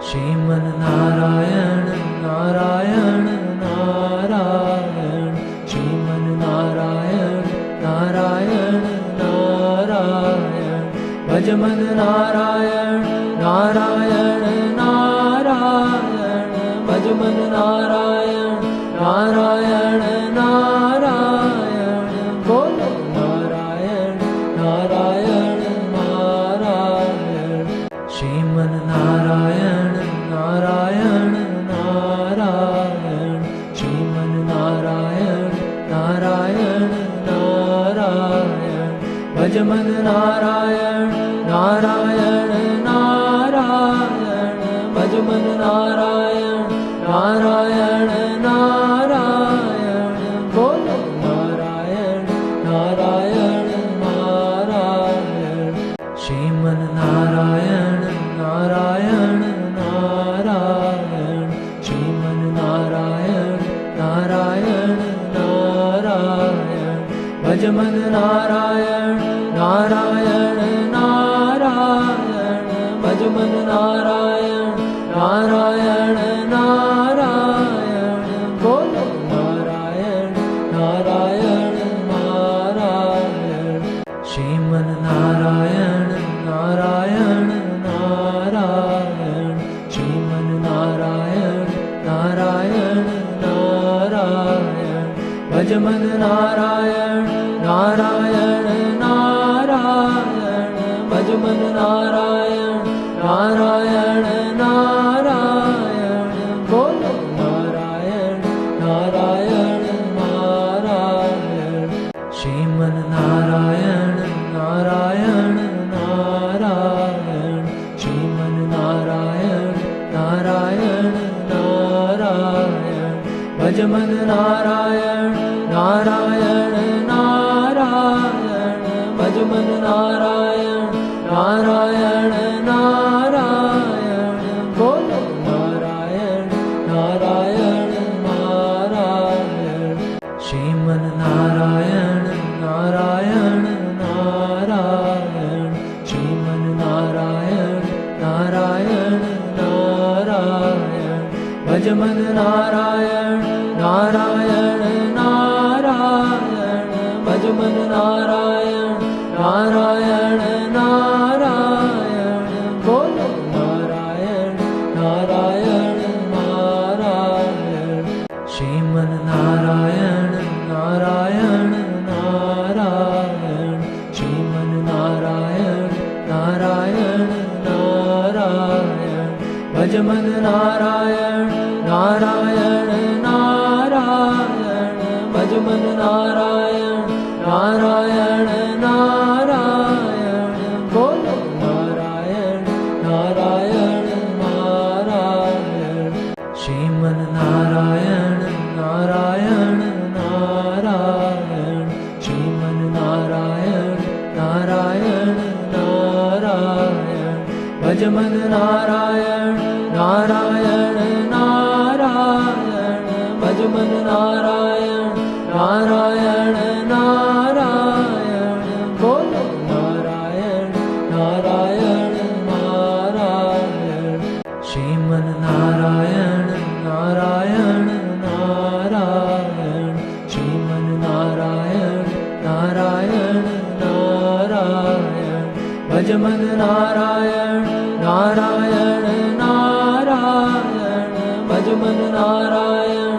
श्रीमन नारायण नारायण नारायण, श्रीमन नारायण नारायण नारायण, भजमन नारायण नारायण नारायण, भजमन नारायण नारायण नारायण, बोलो नारायण नारायण नारायण। श्रीमन नारायण नारायण नारायण, श्रीमन नारायण नारायण नारायण, भजमन नारायण नारायण नारायण, भजमन नारायण नारायण नारायण, बोलो नारायण नारायण नारायण। श्रीमन नारायण नारायण नारायण, श्रीमन नारायण नारायण नारायण, भजमन नारायण नारायण नारायण, भजमन नारायण नारायण नारायण, बोलो नारायण नारायण नारायण। श्रीमन नारायण नारायण नारायण, श्रीमन नारायण नारायण नारायण, भजमन नारायण नारायण नारायण, भजमन नारायण नारायण नारायण, बोलो नारायण नारायण नारायण। श्रीमन नारायण नारायण नारायण, श्रीमन नारायण नारायण नारायण, भजमन नारायण नारायण नारायण, भजमन नारायण नारायण नारायण, बोलो नारायण नारायण नारायण। श्रीमन नारायण नारायण नारायण, श्रीमन नारायण नारायण नारायण, भजमन नारायण नारायण नारायण, भजमन नारायण नारायण नारायण, बोलो नारायण नारायण नारायण। श्रीमन नारायण नारायण नारायण, श्रीमन नारायण नारायण नारायण, भजमन नारायण नारायण नारायण, भजमन नारायण नारायण नारायण, बोलो नारायण नारायण नारायण। श्रीमन नारायण नारायण नारायण, श्रीमन नारायण नारायण नारायण, भजमन नारायण नारायण नारायण, भजमन नारायण नारायण नारायण, बोलो नारायण नारायण नारायण। श्रीमन नारायण नारायण नारायण, श्रीमन नारायण नारायण नारायण, भजमन नारायण नारायण नारायण, भजमन नारायण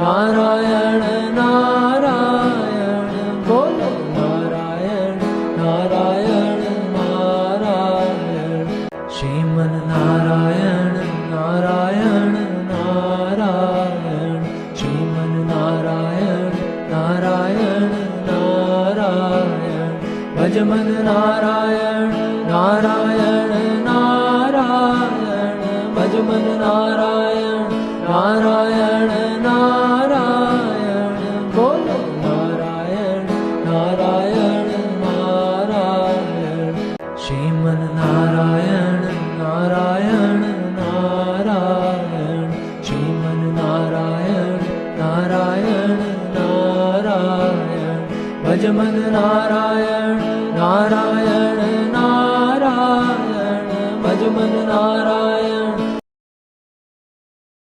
नारायण नारायण, बोलो नारायण नारायण नारायण। श्रीमन नारायण नारायण नारायण, श्रीमन नारायण नारायण नारायण, भजमन नारायण नारायण नारायण, भजमन नारायण नारायण